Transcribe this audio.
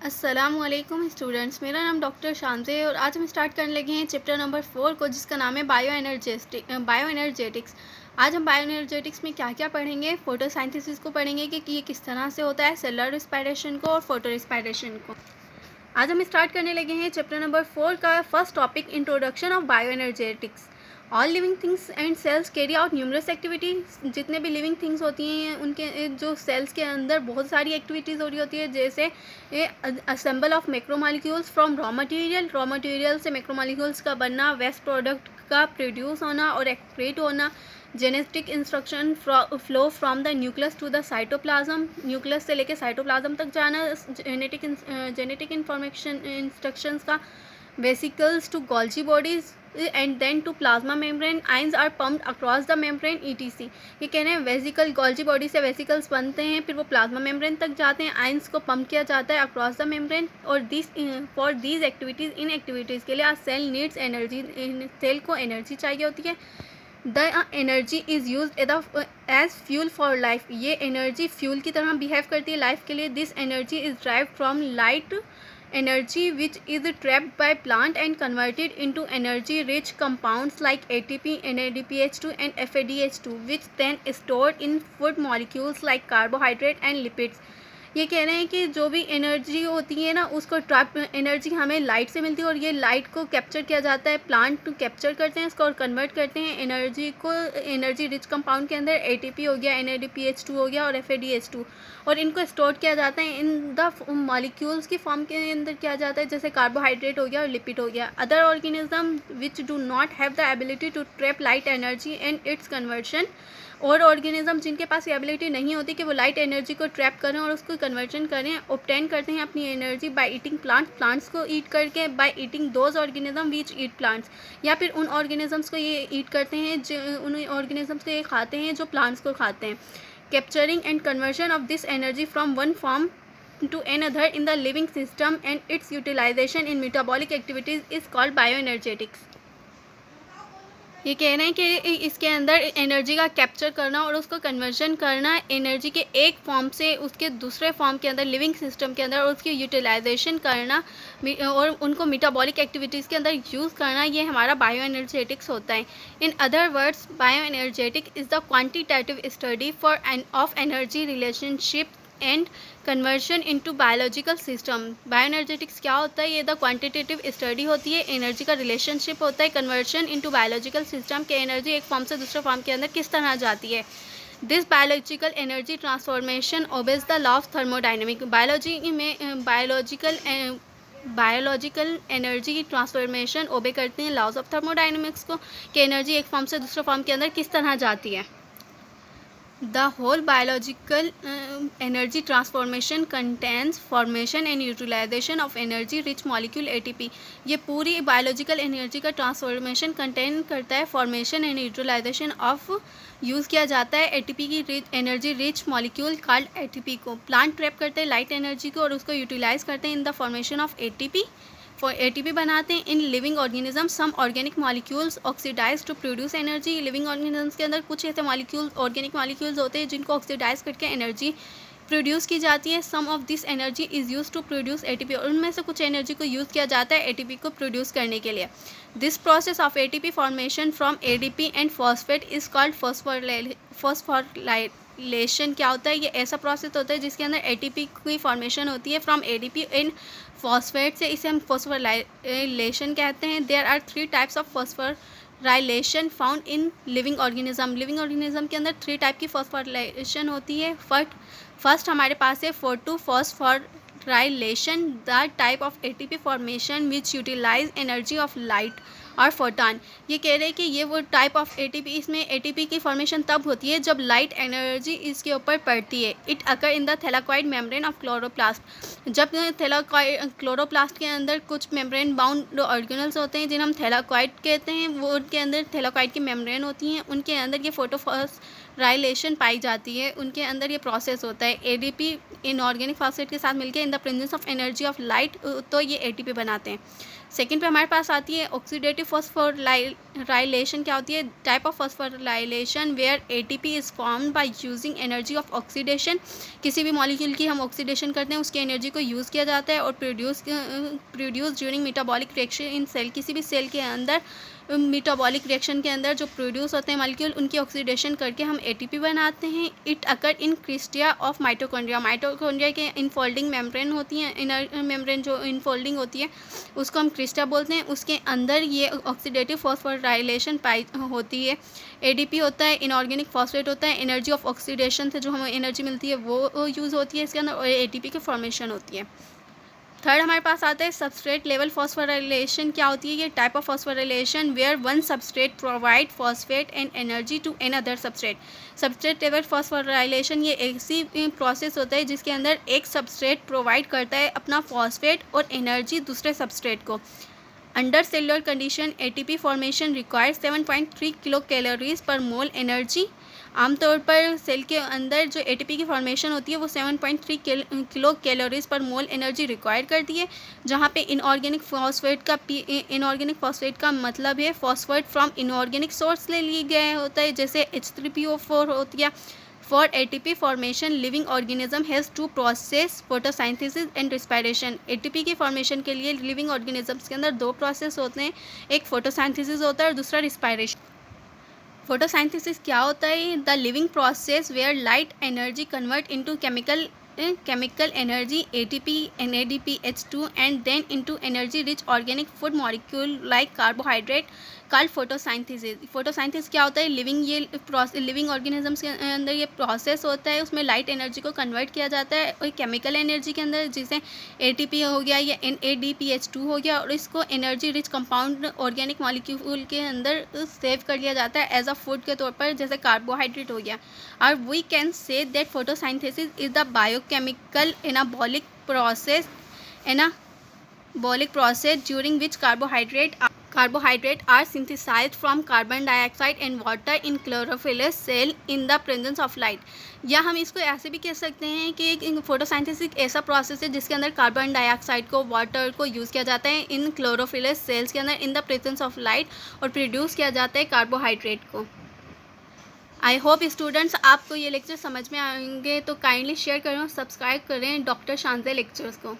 अस्सलामुअलैकुम स्टूडेंट्स, मेरा नाम डॉक्टर शांति है और आज हम स्टार्ट करने लगे हैं चैप्टर नंबर 4 को, जिसका नाम है बायो एनर्जेटिक्स। आज हम बायो एनर्जेटिक्स में क्या क्या पढ़ेंगे। फोटोसाइंथेसिस को पढ़ेंगे कि ये किस तरह से होता है, सेलुलर रेस्पिरेशन को और फोटो रेस्पिरेशन को। आज हम स्टार्ट करने लगे हैं चैप्टर नंबर 4 का first topic, introduction of bioenergetics. All living things and cells carry out numerous activities. जितने भी लिविंग थिंग्स होती हैं उनके जो सेल्स के अंदर बहुत सारी एक्टिविटीज़ हो रही होती है, जैसे assemble of macromolecules from raw material से मैक्रोमॉलिक्यूल्स का बनना, वेस्ट प्रोडक्ट का प्रोड्यूस होना और एक्सक्रीट होना, genetic instruction flow from the nucleus to the cytoplasm, nucleus से लेकर साइटोप्लाज्म तक जाना, जेनेटिक इंफॉर्मेशन इंस्ट्रक्शंस का, vesicles to Golgi bodies and then to plasma membrane, ions are pumped across the membrane etc. ये कह रहे हैं वेसिकल, गोल्जी बॉडी से वेसिकल्स बनते हैं, फिर वो प्लाज्मा मेम्ब्रेन तक जाते हैं, आइंस को पंप किया जाता है अक्रॉस द मेम्ब्रेन। और फॉर दीज एक्टिविटीज़, इन एक्टिविटीज़ के लिए सेल नीड्स एनर्जी, सेल को एनर्जी चाहिए होती है। The energy is use as fuel for life. ये एनर्जी फ्यूल की तरह बिहेव करती है लाइफ के लिए। This energy is drive from light energy which is trapped by plant and converted into energy rich compounds like ATP, NADPH2 and FADH2, which then stored in food molecules like carbohydrate and lipids। ये कह रहे हैं कि जो भी energy होती है ना, उसको ट्रैप एनर्जी हमें लाइट से मिलती है और ये लाइट को कैप्चर किया जाता है, प्लांट कैप्चर करते हैं इसको और कन्वर्ट करते हैं एनर्जी को एनर्जी रिच कंपाउंड के अंदर। ATP हो गया, NADPH2 हो गया और FADH2, और इनको स्टोर किया जाता है इन द मॉलिक्यूल्स की फॉर्म के अंदर किया जाता है, जैसे कार्बोहाइड्रेट हो गया और लिपिड हो गया। Other organism which do not have the ability to trap light energy and its conversion, और ऑर्गेनिज्म जिनके पास ये एबिलिटी नहीं होती कि वो लाइट एनर्जी को ट्रैप करें और उसको कन्वर्जन करें, ऑब्टेन करते हैं अपनी एनर्जी बाय ईटिंग प्लांट्स को ईट करके, by eating those organism which eat plants, या फिर उन ऑर्गेनिजम्स को ये ईट करते हैं उन ऑर्गेनिजम्स को ये खाते हैं जो प्लांट्स को खाते हैं। Capturing and conversion of this energy from one form to another in the living system and its utilization in metabolic activities is called bioenergetics। ये कह रहे हैं कि इसके अंदर एनर्जी का कैप्चर करना और उसको कन्वर्जन करना, एनर्जी के एक फॉर्म से उसके दूसरे फॉर्म के अंदर लिविंग सिस्टम के अंदर, और उसकी यूटिलाइजेशन करना और उनको मेटाबॉलिक एक्टिविटीज़ के अंदर यूज़ करना, ये हमारा बायो एनर्जेटिक्स होता है। In other words, bio energetic is the quantitative study of energy relationship and conversion into biological system. Bioenergetics क्या होता है? ये द क्वांटिटेटिव स्टडी होती है, एनर्जी का रिलेशनशिप होता है, कन्वर्शन इनटू बायोलॉजिकल सिस्टम के एनर्जी एक फॉर्म से दूसरे फॉर्म के अंदर किस तरह जाती है। This biological energy transformation obeys the law of thermodynamic. Biology में बायोलॉजिकल एनर्जी ट्रांसफॉर्मेशन ओबे करते हैं लॉज ऑफ थर्मोडाइनमिक्स को, कि एनर्जी एक फॉर्म से दूसरे फॉर्म के अंदर किस तरह जाती है। The whole biological energy transformation contains formation and utilization of energy rich molecule ATP। ये पूरी बायोलॉजिकल एनर्जी का ट्रांसफॉर्मेशन कंटेन करता है, formation and utilization of use किया जाता है ATP की energy rich molecule called ATP को। प्लांट ट्रैप करते हैं लाइट एनर्जी को और उसको यूटिलाइज करते हैं in the formation of ATP, ATP बनाते हैं। In living organism some organic molecules oxidize to produce energy. Living organisms के अंदर कुछ ऐसे मॉलिक्यूल्स, ऑर्गेनिक मॉलिक्यूल्स होते हैं जिनको ऑक्सीडाइज करके एनर्जी प्रोड्यूस की जाती है। Some of this energy is use to produce ATP, और उनमें से कुछ एनर्जी को यूज़ किया जाता है ATP को प्रोड्यूस करने के लिए। This process of ATP formation from ADP and phosphate is called phosphorylation. क्या होता है? ये ऐसा प्रोसेस होता है जिसके अंदर ATP की फॉर्मेशन होती है फ्रॉम ADP एंड फॉस्फेट से, इसे हम फॉस्फोराइलेशन कहते हैं। There are 3 types of phosphorylation found in living organism. Living organism के अंदर 3 टाइप की फॉस्फोराइलेशन होती है। फर्स्ट हमारे पास है 4,2 phosphorylation, the type of ATP formation which utilize energy of light और फोटॉन। ये कह रहे हैं कि ये वो टाइप ऑफ ATP, इसमें ATP की फॉर्मेशन तब होती है जब लाइट एनर्जी इसके ऊपर पड़ती है। It occur in the thylakoid membrane of chloroplast. जब क्लोरोप्लास्ट के अंदर कुछ मेम्ब्रेन बाउंड ऑर्गेनल्स होते हैं जिन्हें हम थैलाकॉइड कहते हैं, वो उनके अंदर थैलाकॉइड की मेम्ब्रेन होती हैं, उनके अंदर ये फोटोफॉस्फोराइलेशन पाई जाती है, उनके अंदर ये प्रोसेस होता है। ADP इन ऑर्गेनिक फॉस्फेट के साथ मिलकर in the presence of energy of light, तो ये ATP बनाते हैं। सेकंड पे हमारे पास आती है ऑक्सीडेटिव फॉस्फोराइलेशन। क्या होती है? Type of phosphorylation where ATP is formed by using energy of oxidation. किसी भी मॉलिक्यूल की हम ऑक्सीडेशन करते हैं, उसकी एनर्जी को यूज़ किया जाता है और produce during metabolic reaction in cell. किसी भी सेल के अंदर मेटाबॉलिक रिएक्शन के अंदर जो प्रोड्यूस होते हैं मॉलिक्यूल, उनकी ऑक्सीडेशन करके हम एटीपी बनाते हैं। It occur in cristae of mitochondria. Mitochondria के इनफोल्डिंग मेम्ब्रेन होती है, इनर मेम्ब्रेन जो इनफोल्डिंग होती है उसको हम क्रिस्टिया बोलते हैं। उसके अंदर ये ऑक्सीडेटिव फॉस्फोराइलेशन पाई होती है। एडीपी होता है, इनऑर्गेनिक फॉस्फेट होता है। एनर्जी ऑफ ऑक्सीडेशन से जो हमें एनर्जी मिलती है वो यूज़ होती है इसके अंदर, और एटीपी की फॉर्मेशन होती है। थर्ड हमारे पास आता है सबस्ट्रेट लेवल फॉस्फोराइलेशन। क्या होती है? ये type of phosphorylation where one substrate provide phosphate and energy to another substrate. Substrate level phosphorylation ये ऐसी प्रोसेस होता है जिसके अंदर एक सबस्ट्रेट प्रोवाइड करता है अपना फॉस्फेट और एनर्जी दूसरे सबस्ट्रेट को। Under cellular condition ATP formation requires 7.3 kilo calories per mole energy. आमतौर पर सेल के अंदर जो एटीपी की फॉर्मेशन होती है वो 7.3 kilo calories per mole energy require करती है, जहाँ पे इनऑर्गेनिक फॉस्फेट का मतलब है फॉस्फेट फ्रॉम इनऑर्गेनिक सोर्स ले लिए गया होता है, जैसे H3PO4 हो गया। For ATP formation, living organism has to process photosynthesis and respiration। ATP की फॉर्मेशन के लिए लिविंग ऑर्गेनिजम्स के अंदर दो प्रोसेस होते हैं, एक फोटोसाइंथेसिस होता है और दूसरा रिस्पायरेशन। फोटोसाइंथेसिस क्या होता है? The living process where light energy convert into chemical energy ATP, NADP, H2 and then into energy rich organic food molecule like carbohydrate called photosynthesis. Photosynthesis क्या होता है? लिविंग ऑर्गेनिजम्स के अंदर ये प्रोसेस होता है, उसमें लाइट एनर्जी को कन्वर्ट किया जाता है और केमिकल एनर्जी के अंदर, जिसे ATP हो गया या NADPH2 हो गया, और इसको energy rich compound organic molecule के अंदर सेव कर लिया जाता है एज अ फूड के तौर पर, जैसे कार्बोहाइड्रेट हो गया। और we can say that photosynthesis is the biochemical anabolic process during which carbohydrate are synthesized from carbon dioxide and water in chlorophyll cell in the presence of light। या हम इसको ऐसे भी कह सकते हैं कि फोटोसाइंथेसिस एक ऐसा प्रोसेस है जिसके अंदर कार्बन डाइऑक्साइड को, वाटर को यूज़ किया जाता है इन क्लोरोफिल सेल्स के अंदर in the presence of light, और प्रोड्यूस किया जाता है कार्बोहाइड्रेट को। आई होप स्टूडेंट्स आपको ये लेक्चर समझ में आएंगे, तो काइंडली शेयर करें और सब्सक्राइब करें डॉक्टर शांजे लेक्चर्स को।